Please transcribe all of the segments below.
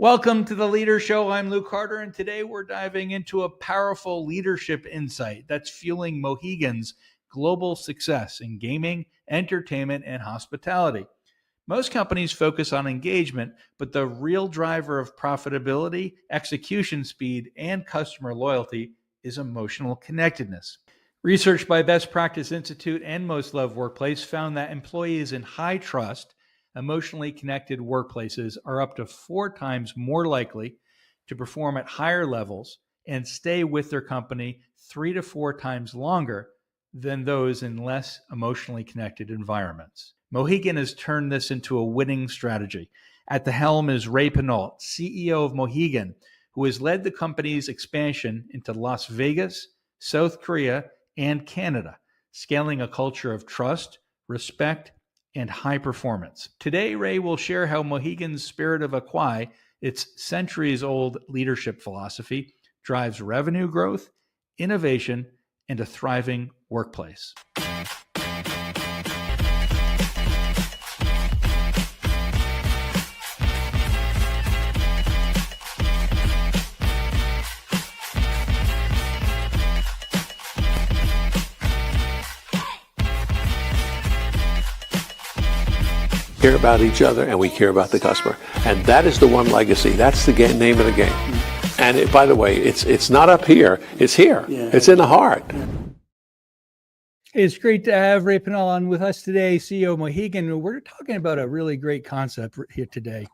Welcome to the Leader Show. I'm Luke Carter, and today we're diving into a powerful leadership insight that's fueling Mohegan's global success in gaming, entertainment, and hospitality. Most companies focus on engagement, but the real driver of profitability, execution speed, and customer loyalty is emotional connectedness. Research by Best Practice Institute and Most Loved Workplace found that employees in high trust, emotionally connected workplaces are up to 4 times more likely to perform at higher levels and stay with their company 3 to 4 times longer than those in less emotionally connected environments. Mohegan has turned this into a winning strategy. At the helm is Ray Pineault, CEO of Mohegan, who has led the company's expansion into Las Vegas, South Korea, and Canada, scaling a culture of trust, respect, and high performance. Today, Ray will share how Mohegan's spirit of Acquai, its centuries-old leadership philosophy, drives revenue growth, innovation, and a thriving workplace. Care about each other and we care about the customer, and that is the one legacy. That's the name of the game. And by the way, it's not up here, it's here. It's in the heart. It's great to have Ray Pineault on with us today, CEO of Mohegan. We're talking about a really great concept here today,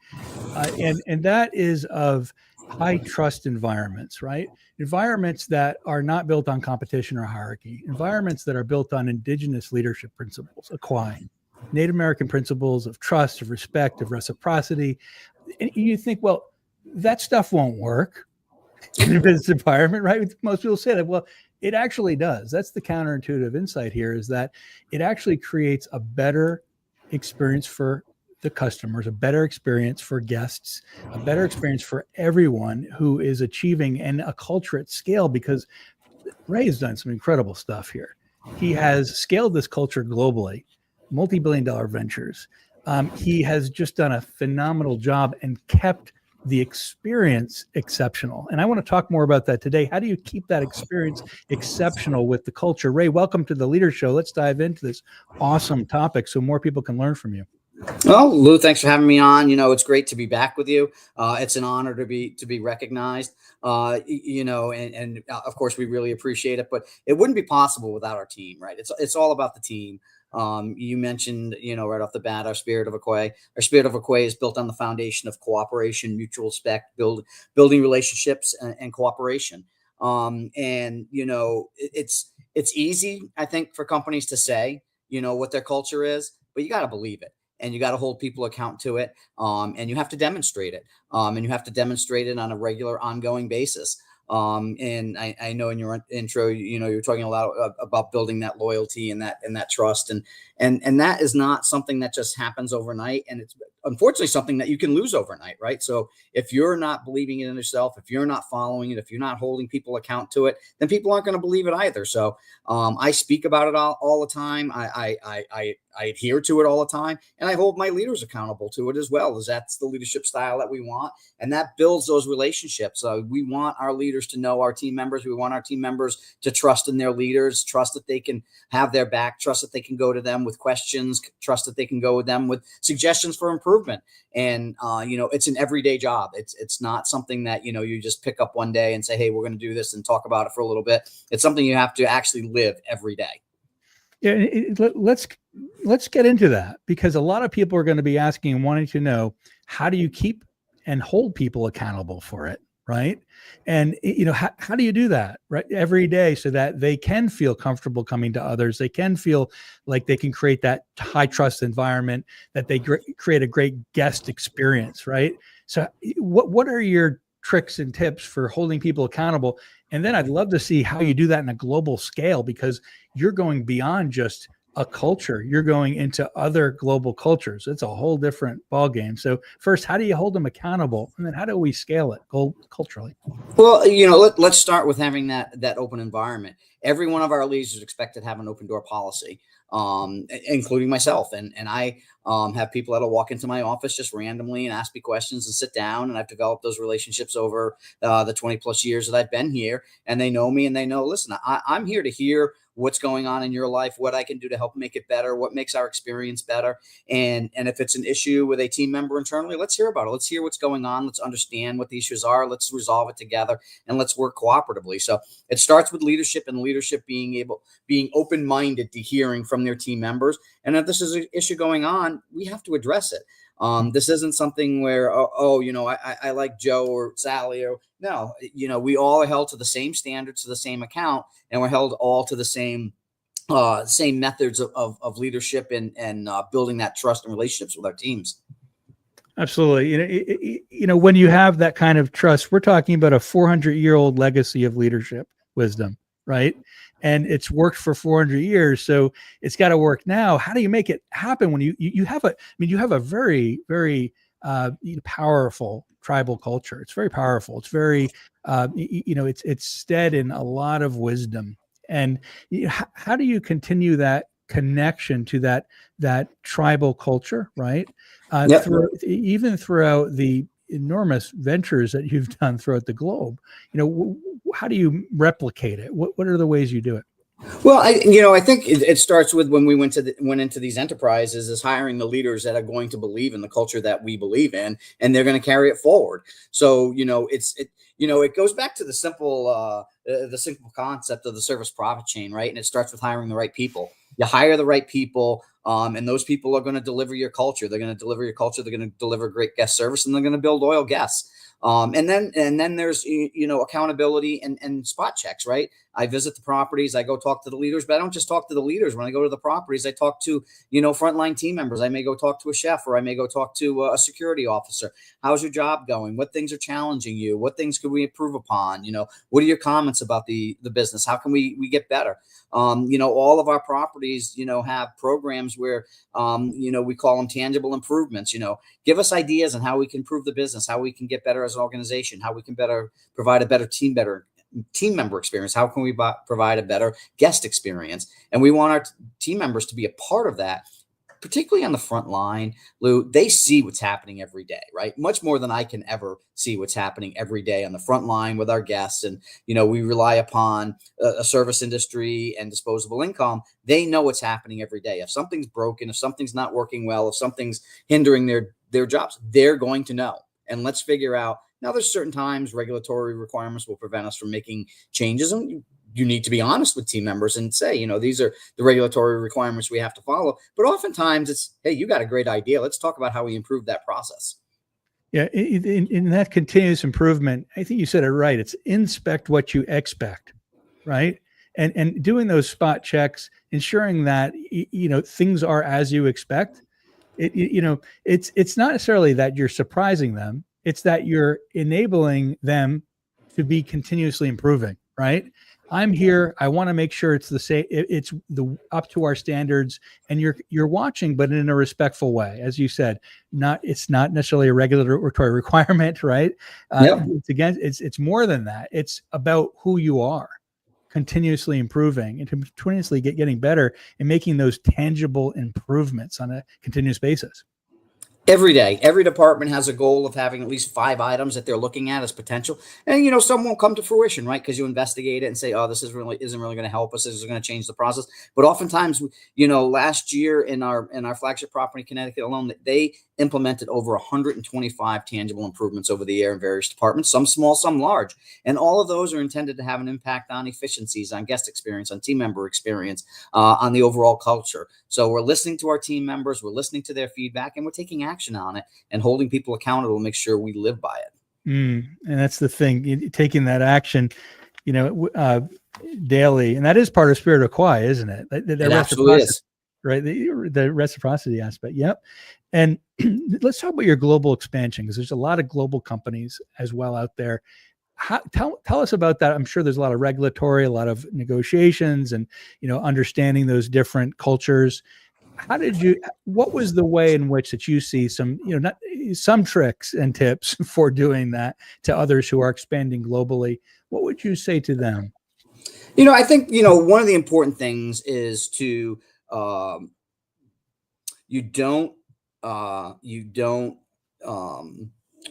and that is of high trust environments, right? Environments that are not built on competition or hierarchy, environments that are built on indigenous leadership principles, Acquai, Native American principles of trust, of respect, of reciprocity. And you think, well, that stuff won't work in a business environment, right? Most people say that. Well, it actually does. That's the counterintuitive insight here, is that it actually creates a better experience for the customers, a better experience for guests, a better experience for everyone who is achieving, and a culture at scale, because Ray has done some incredible stuff here. He has scaled this culture globally, multi-billion-dollar ventures. He has just done a phenomenal job and kept the experience exceptional. And I want to talk more about that today. How do you keep that experience exceptional with the culture? Ray, welcome to the Leader Show. Let's dive into this awesome topic so more people can learn from you. Well, Lou, thanks for having me on. It's great to be back with you. It's an honor to be recognized. And of course we really appreciate it. But it wouldn't be possible without our team, right? It's all about the team. You mentioned, right off the bat, our spirit of Acquai. Our spirit of Acquai is built on the foundation of cooperation, mutual respect, building relationships, and cooperation. It's easy, I think, for companies to say, what their culture is, but you got to believe it. And you got to hold people account to it. And you have to demonstrate it. And you have to demonstrate it on a regular, ongoing basis. And I know in your intro, you're talking a lot about building that loyalty and that trust. And that is not something that just happens overnight. And it's unfortunately something that you can lose overnight, right? So if you're not believing it in yourself, if you're not following it, if you're not holding people account to it, then people aren't going to believe it either. So I speak about it all the time. I adhere to it all the time, and I hold my leaders accountable to it as well, as that's the leadership style that we want. And that builds those relationships. We want our leaders to know our team members. We want our team members to trust in their leaders, trust that they can have their back, trust that they can go to them with questions, trust that they can go with them with suggestions for improvement. And, it's an everyday job. It's not something that, you just pick up one day and say, hey, we're going to do this and talk about it for a little bit. It's something you have to actually live every day. Yeah, let's get into that, because a lot of people are going to be asking and wanting to know, how do you keep and hold people accountable for it, right? And how do you do that, right, every day, so that they can feel comfortable coming to others, they can feel like they can create that high trust environment, that they create a great guest experience, right? So what are your tricks and tips for holding people accountable? And then I'd love to see how you do that in a global scale, because you're going beyond just a culture. You're going into other global cultures. It's a whole different ballgame. So first, how do you hold them accountable? And then how do we scale it culturally? Well, let's start with having that open environment. Every one of our leaders is expected to have an open door policy, including myself. And I have people that'll walk into my office just randomly and ask me questions and sit down. And I've developed those relationships over the 20 plus years that I've been here. And they know me and they know, listen, I'm here to hear what's going on in your life, what I can do to help make it better, what makes our experience better. And if it's an issue with a team member internally, let's hear about it. Let's hear what's going on. Let's understand what the issues are. Let's resolve it together and let's work cooperatively. So it starts with leadership, and leadership being open-minded to hearing from their team members. And if this is an issue going on, we have to address it. This isn't something where, I like Joe or Sally, or no, we all are held to the same standards, to the same account, and we're held all to the same methods of leadership and building that trust and relationships with our teams. Absolutely. When you have that kind of trust, we're talking about a 400-year-old legacy of leadership wisdom, right? And it's worked for 400 years. So it's got to work now. How do you make it happen when you have a very, very powerful tribal culture? It's very powerful. It's very, it's stead in a lot of wisdom. And how do you continue that connection to that tribal culture, right? Yep. Even throughout the enormous ventures that you've done throughout the globe, how do you replicate it? What are the ways you do it? Well, I think it starts with when we went into these enterprises, is hiring the leaders that are going to believe in the culture that we believe in, and they're going to carry it forward. So, it goes back to the simple concept of the service profit chain, right? And it starts with hiring the right people. You hire the right people, and those people are going to deliver your culture. They're going to deliver your culture. They're going to deliver great guest service, and they're going to build loyal guests. And then there's, accountability and spot checks, right? I visit the properties, I go talk to the leaders, but I don't just talk to the leaders. When I go to the properties, I talk to, frontline team members. I may go talk to a chef, or I may go talk to a security officer. How's your job going? What things are challenging you? What things could we improve upon? What are your comments about the business? How can we get better? All of our properties, have programs where, we call them tangible improvements. Give us ideas on how we can improve the business, how we can get better as an organization, how we can provide a better team member experience. How can we provide a better guest experience? And we want our team members to be a part of that, particularly on the front line. Lou, they see what's happening every day, right? Much more than I can ever see what's happening every day on the front line with our guests. And, we rely upon a service industry and disposable income. They know what's happening every day. If something's broken, if something's not working well, if something's hindering their jobs, they're going to know. And let's figure out. Now, there's certain times regulatory requirements will prevent us from making changes, and you need to be honest with team members and say, these are the regulatory requirements we have to follow. But oftentimes it's, hey, you got a great idea. Let's talk about how we improve that process. Yeah, in that continuous improvement, I think you said it right. It's inspect what you expect, right? And doing those spot checks, ensuring that things are as you expect. It's not necessarily that you're surprising them. It's that you're enabling them to be continuously improving, right? I'm here. I want to make sure it's the same. It's up to our standards, and you're watching, but in a respectful way, as you said. It's not necessarily a regulatory requirement, right? Yep. It's more than that. It's about who you are, continuously improving and continuously getting better and making those tangible improvements on a continuous basis. Every day, every department has a goal of having at least 5 items that they're looking at as potential. And, some won't come to fruition, right? Because you investigate it and say, oh, this isn't really going to help us. This is going to change the process. But oftentimes, last year in our flagship property in Connecticut alone, they implemented over 125 tangible improvements over the year in various departments, some small, some large. And all of those are intended to have an impact on efficiencies, on guest experience, on team member experience, on the overall culture. So we're listening to our team members, we're listening to their feedback, and we're taking action on it and holding people accountable to make sure we live by it. And that's the thing, taking that action, daily. And that is part of Spirit of Kawhi, isn't it? It absolutely is. Right. The reciprocity aspect. Yep. And let's talk about your global expansion, because there's a lot of global companies as well out there. Tell us about that. I'm sure there's a lot of regulatory, a lot of negotiations, and understanding those different cultures. What was the way in which that you see some, some tricks and tips for doing that to others who are expanding globally? What would you say to them? I think, one of the important things is to, you don't,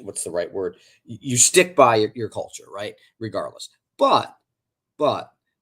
what's the right word? You stick by your culture, right? Regardless. But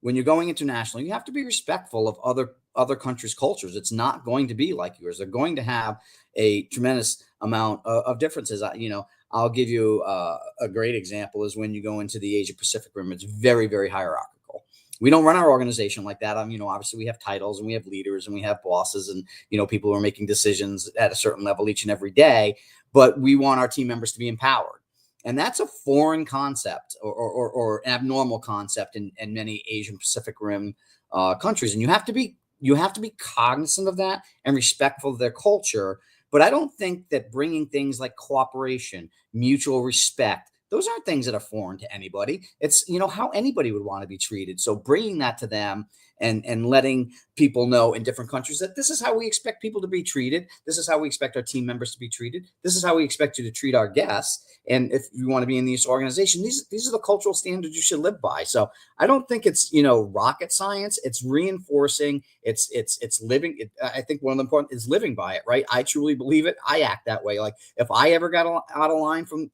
when you're going international, you have to be respectful of other countries' cultures. It's not going to be like yours. They're going to have a tremendous amount of differences. I'll give you a great example is when you go into the Asia Pacific Rim. It's very, very hierarchical. We don't run our organization like that. Obviously we have titles and we have leaders and we have bosses and, people who are making decisions at a certain level each and every day, but we want our team members to be empowered. And that's a foreign concept or abnormal concept in many Asian Pacific Rim countries. And you have to be cognizant of that and respectful of their culture. But I don't think that bringing things like cooperation, mutual respect, those aren't things that are foreign to anybody. It's, how anybody would want to be treated. So bringing that to them and letting people know in different countries that this is how we expect people to be treated. This is how we expect our team members to be treated. This is how we expect you to treat our guests. And if you want to be in these organizations, these are the cultural standards you should live by. So I don't think it's, rocket science. It's reinforcing. It's living. I think one of the important is living by it, right? I truly believe it. I act that way. Like if I ever got out of line from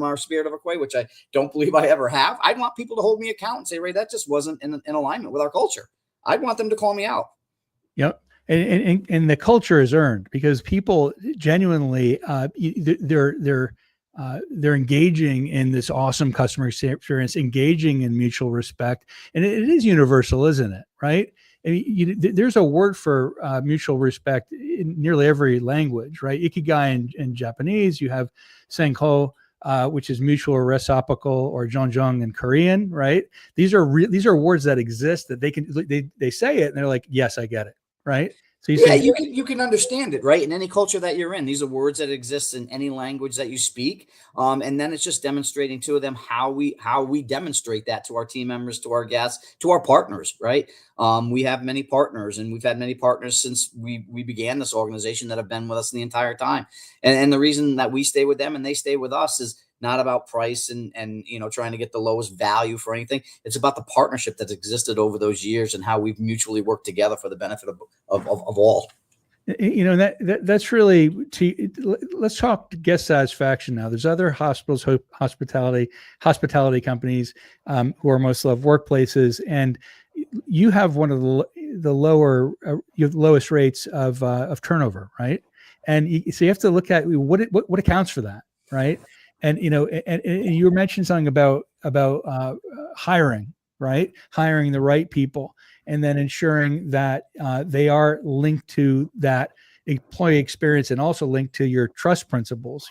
our Spirit of Equay, which I don't believe I ever have, I'd want people to hold me account and say, Ray, that just wasn't in alignment with our culture. I'd want them to call me out. Yep. And the culture is earned because people genuinely, they're engaging in this awesome customer experience, engaging in mutual respect. And it is universal, isn't it? Right. There's a word for mutual respect in nearly every language, right? Ikigai in Japanese, you have Senko, which is mutual reciprocal, or jonjong in Korean, right? These are words that exist that they say it and they're like, yes, I get it, right? So you can understand it, right? In any culture that you're in, these are words that exist in any language that you speak. And then it's just demonstrating to them how we demonstrate that to our team members, to our guests, to our partners, right? We have many partners, and we've had many partners since we began this organization that have been with us the entire time. And the reason that we stay with them and they stay with us is not about price and trying to get the lowest value for anything. It's about the partnership that's existed over those years and how we've mutually worked together for the benefit of all. That's really let's talk guest satisfaction now. There's other hospitals, hospitality companies who are most loved workplaces, and you have one of the lowest rates of turnover, right? And so you have to look at what accounts for that, right? And and you mentioned something about hiring, right? Hiring the right people, and then ensuring that they are linked to that employee experience and also linked to your trust principles.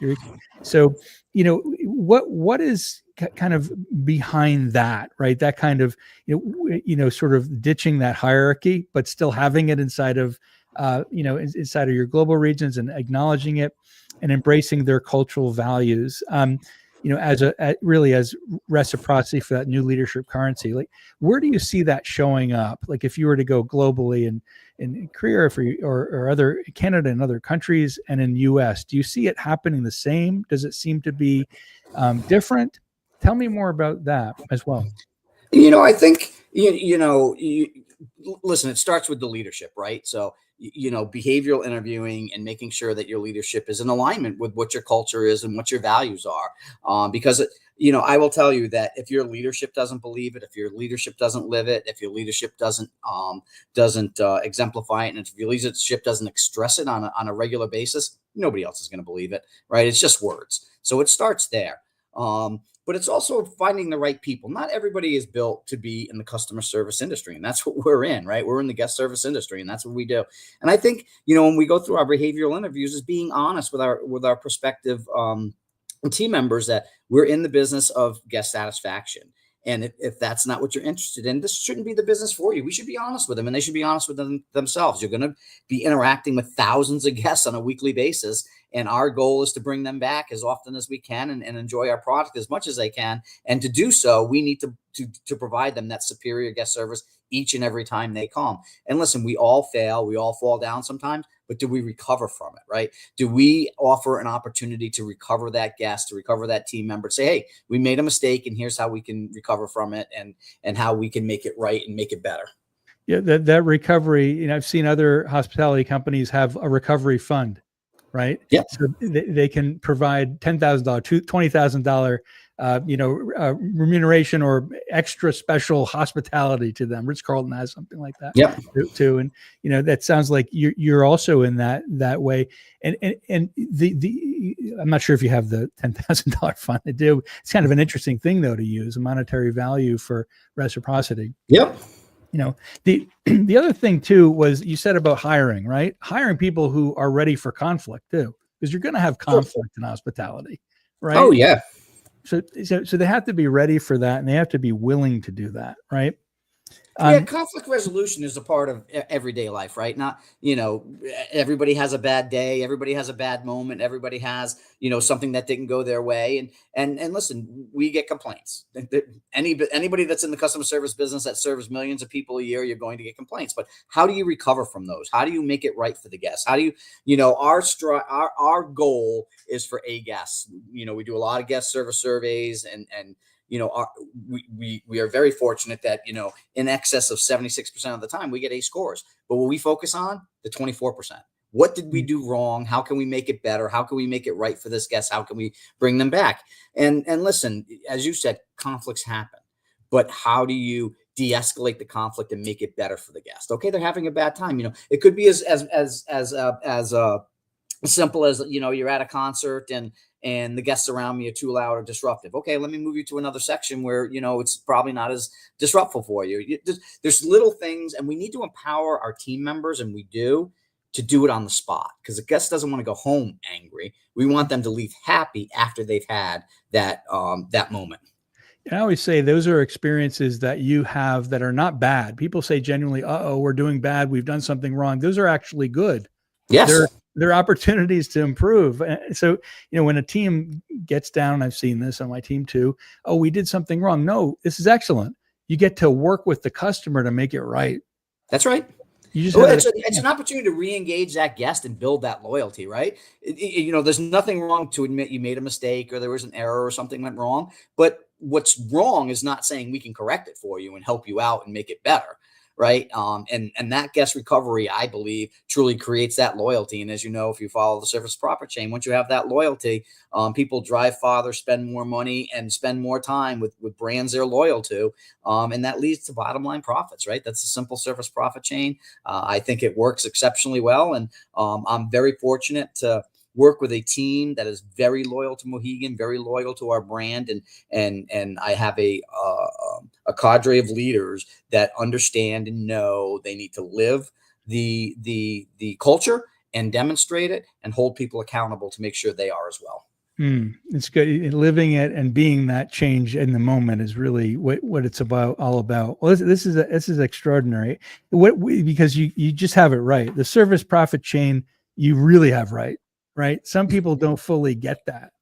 So, what is kind of behind that, right? That kind of sort of ditching that hierarchy, but still having it inside of inside of your global regions and acknowledging it and embracing their cultural values, as reciprocity for that new leadership currency. Like, where do you see that showing up? Like, if you were to go globally in Korea or other Canada and other countries and in US, do you see it happening the same? Does it seem to be different? Tell me more about that as well. I think, listen, it starts with the leadership, right? So, behavioral interviewing and making sure that your leadership is in alignment with what your culture is and what your values are. Because, I will tell you that if your leadership doesn't believe it, if your leadership doesn't live it, if your leadership doesn't exemplify it, and if your leadership doesn't express it on a regular basis, nobody else is going to believe it, right? It's just words. So it starts there. But it's also finding the right people. Not everybody is built to be in the customer service industry, and that's what we're in, right? We're in the guest service industry, and that's what we do. And I think, when we go through our behavioral interviews, is being honest with our prospective team members that we're in the business of guest satisfaction. And if that's not what you're interested in, this shouldn't be the business for you. We should be honest with them, and they should be honest with themselves. You're going to be interacting with thousands of guests on a weekly basis. And our goal is to bring them back as often as we can and enjoy our product as much as they can. And to do so, we need to provide them that superior guest service each and every time they come. And listen, we all fail. We all fall down sometimes, but do we recover from it, right? Do we offer an opportunity to recover that guest, to recover that team member, say, hey, we made a mistake and here's how we can recover from it and how we can make it right and make it better. Yeah, that recovery, I've seen other hospitality companies have a recovery fund, right? Yeah. So they can provide $10,000, $20,000, remuneration or extra special hospitality to them. Ritz-Carlton has something like that. Yeah. Too. And, that sounds like you're also in that way. And the I'm not sure if you have the $10,000 fund. I do. It's kind of an interesting thing though, to use a monetary value for reciprocity. Yep. The other thing too was you said about hiring, right? Hiring people who are ready for conflict too, because you're going to have conflict in hospitality, right? Oh yeah. So they have to be ready for that, and they have to be willing to do that, right? Conflict resolution is a part of everyday life, right? Not, everybody has a bad day. Everybody has a bad moment. Everybody has, something that didn't go their way. And listen, we get complaints. Anybody that's in the customer service business that serves millions of people a year, you're going to get complaints. But how do you recover from those? How do you make it right for the guests? How do you, our goal is for a guest. We do a lot of guest service surveys and we are very fortunate that, in excess of 76% of the time we get A scores, but what we focus on, the 24%. What did we do wrong? How can we make it better? How can we make it right for this guest? How can we bring them back? And listen, as you said, conflicts happen, but how do you de-escalate the conflict and make it better for the guest? Okay, they're having a bad time. It could be as simple as, you're at a concert and the guests around me are too loud or disruptive. Okay, let me move you to another section where, it's probably not as disruptful for you. There's little things, and we need to empower our team members, and we do, to do it on the spot, because the guest doesn't want to go home angry. We want them to leave happy after they've had that moment. I always say those are experiences that you have that are not bad. People say genuinely, we're doing bad. We've done something wrong. Those are actually good. Yes. There are opportunities to improve. So, when a team gets down, I've seen this on my team too. Oh, we did something wrong. No, this is excellent. You get to work with the customer to make it right. That's right. It's an opportunity to re-engage that guest and build that loyalty, right? There's nothing wrong to admit you made a mistake or there was an error or something went wrong. But what's wrong is not saying we can correct it for you and help you out and make it better. Right. And that guest recovery, I believe, truly creates that loyalty. And as you know, if you follow the service profit chain, once you have that loyalty, people drive farther, spend more money, and spend more time with brands they're loyal to. And that leads to bottom line profits. Right. That's a simple service profit chain. I think it works exceptionally well. And I'm very fortunate to work with a team that is very loyal to Mohegan, very loyal to our brand, and I have a cadre of leaders that understand and know they need to live the culture and demonstrate it and hold people accountable to make sure they are as well. It's good. Living it and being that change in the moment is really what it's all about. Well, this is extraordinary. Because you just have it right. The service profit chain, you really have right. Right. Some people don't fully get that.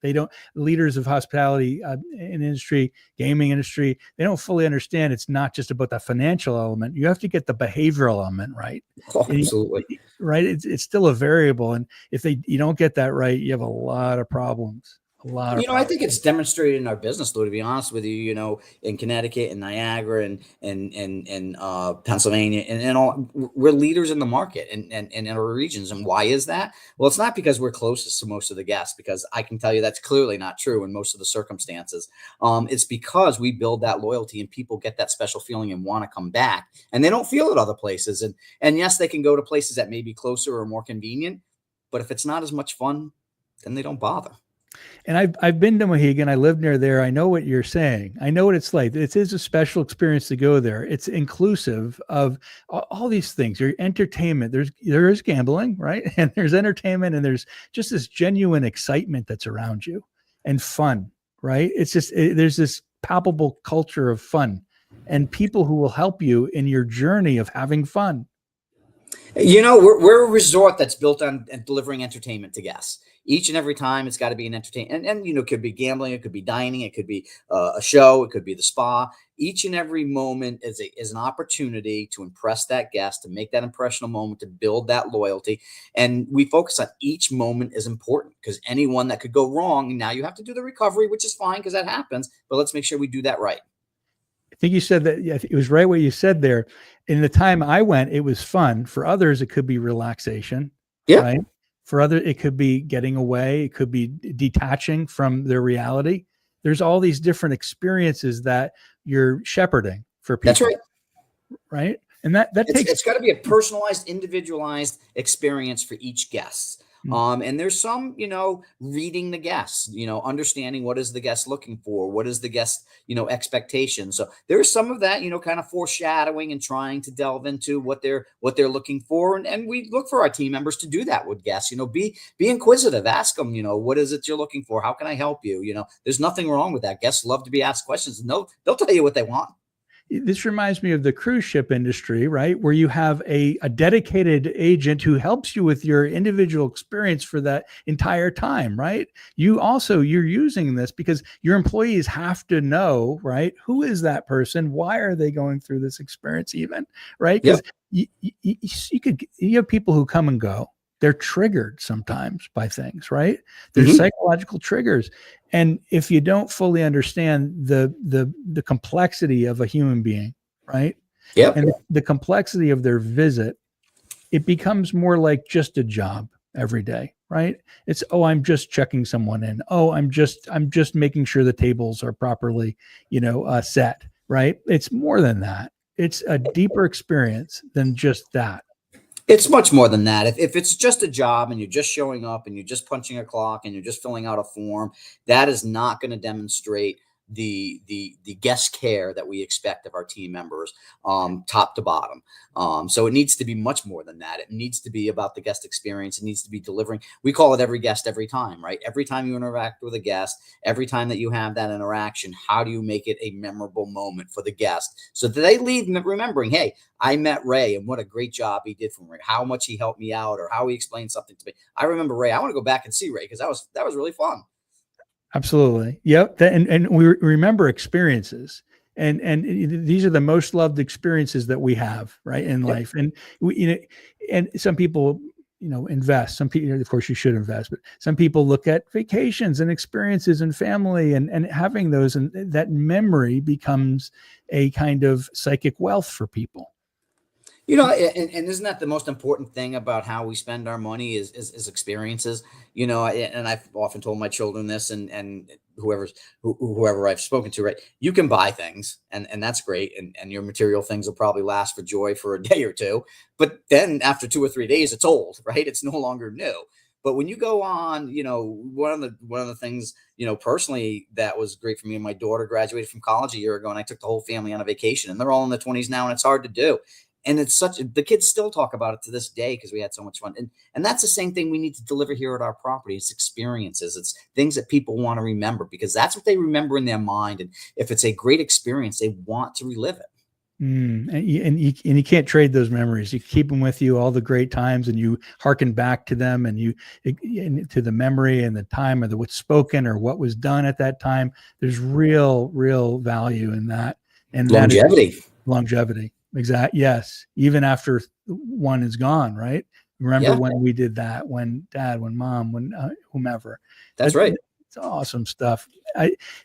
Leaders of hospitality industry, gaming industry, they don't fully understand. It's not just about the financial element. You have to get the behavioral element right. Oh, absolutely. Right. It's still a variable. And if you don't get that right, you have a lot of problems. I think it's demonstrated in our business, though, to be honest with you, in Connecticut and Niagara and Pennsylvania and all, we're leaders in the market and in our regions. And why is that? Well, it's not because we're closest to most of the guests, because I can tell you that's clearly not true in most of the circumstances. It's because we build that loyalty and people get that special feeling and want to come back, and they don't feel it other places. And yes, they can go to places that may be closer or more convenient, but if it's not as much fun, then they don't bother. And I've been to Mohegan. I live near there. I know what you're saying. I know what it's like. It is a special experience to go there. It's inclusive of all these things. Your entertainment. There is gambling, right? And there's entertainment, and there's just this genuine excitement that's around you and fun, right? It's just there's this palpable culture of fun and people who will help you in your journey of having fun. We're a resort that's built on delivering entertainment to guests. Each and every time, it's got to be an entertainment, and it could be gambling, it could be dining, it could be a show, it could be the spa. Each and every moment is an opportunity to impress that guest, to make that impressional moment, to build that loyalty. And we focus on each moment is important, because any one that could go wrong, now you have to do the recovery, which is fine because that happens. But let's make sure we do that right. I think you said that. Yeah, it was right what you said there. In the time I went, it was fun. For others, it could be relaxation. Yeah. Right. For others, it could be getting away. It could be detaching from their reality. There's all these different experiences that you're shepherding for people. That's right. Right. And it's got to be a personalized, individualized experience for each guest. And there's some, reading the guests, understanding what is the guest looking for, what is the guest, expectation. So there's some of that, kind of foreshadowing and trying to delve into what they're looking for. And we look for our team members to do that with guests, be inquisitive, ask them, what is it you're looking for? How can I help you? There's nothing wrong with that. Guests love to be asked questions, and they'll tell you what they want. This reminds me of the cruise ship industry, right? Where you have a dedicated agent who helps you with your individual experience for that entire time, right? You're using this because your employees have to know, right? Who is that person? Why are they going through this experience even, right? Because you have people who come and go. They're triggered sometimes by things, right? There's psychological triggers. And if you don't fully understand the complexity of a human being, right? Yeah. And the complexity of their visit, it becomes more like just a job every day, right? It's, I'm just checking someone in. I'm just making sure the tables are properly, set, right? It's more than that. It's a deeper experience than just that. It's much more than that. If it's just a job and you're just showing up and you're just punching a clock and you're just filling out a form, that is not going to demonstrate the guest care that we expect of our team members, top to bottom. So it needs to be much more than that. It needs to be about the guest experience. It needs to be delivering. We call it every guest, every time, right? Every time you interact with a guest, every time that you have that interaction, how do you make it a memorable moment for the guest so that they leave remembering, hey, I met Ray and what a great job he did for me, how much he helped me out, or how he explained something to me. I remember Ray. I want to go back and see Ray because that was really fun. Absolutely. Yep. And we remember experiences, and these are the most loved experiences that we have, right, in life. And and some people, invest. Some people, of course, you should invest, but some people look at vacations and experiences and family and having those, and that memory becomes a kind of psychic wealth for people. And isn't that the most important thing about how we spend our money is experiences? And I've often told my children this, and whoever I've spoken to, right? You can buy things and that's great. And your material things will probably last for joy for a day or two, but then after 2 or 3 days, it's old, right? It's no longer new. But when you go on, one of the things, personally, that was great for me. And my daughter graduated from college a year ago, and I took the whole family on a vacation, and they're all in their 20s now, and it's hard to do. And the kids still talk about it to this day because we had so much fun. And that's the same thing we need to deliver here at our property. It's experiences. It's things that people want to remember because that's what they remember in their mind. And if it's a great experience, they want to relive it. And you can't trade those memories. You keep them with you, all the great times, and you hearken back to them, and to the memory and the time or what's spoken or what was done at that time. There's real value in that. And longevity. Exactly. Yes. Even after one is gone, right? Remember when we did that, when dad, when mom, when whomever. That's right. It's awesome stuff.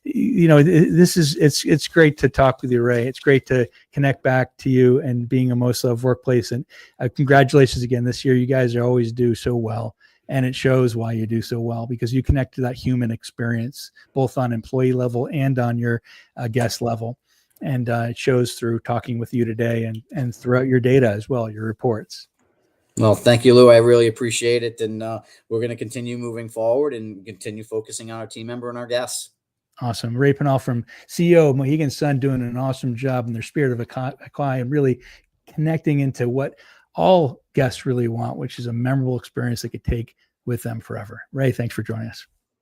It's great to talk with you, Ray. It's great to connect back to you and being a most loved workplace. And congratulations again this year. You guys always do so well. And it shows why you do so well, because you connect to that human experience, both on employee level and on your guest level. And it shows through talking with you today and throughout your data as well, your reports. Well, thank you, Lou. I really appreciate it. And we're going to continue moving forward and continue focusing on our team member and our guests. Awesome. Ray Pineault from CEO of Mohegan Sun doing an awesome job in their spirit of Akai and really connecting into what all guests really want, which is a memorable experience they could take with them forever. Ray, thanks for joining us.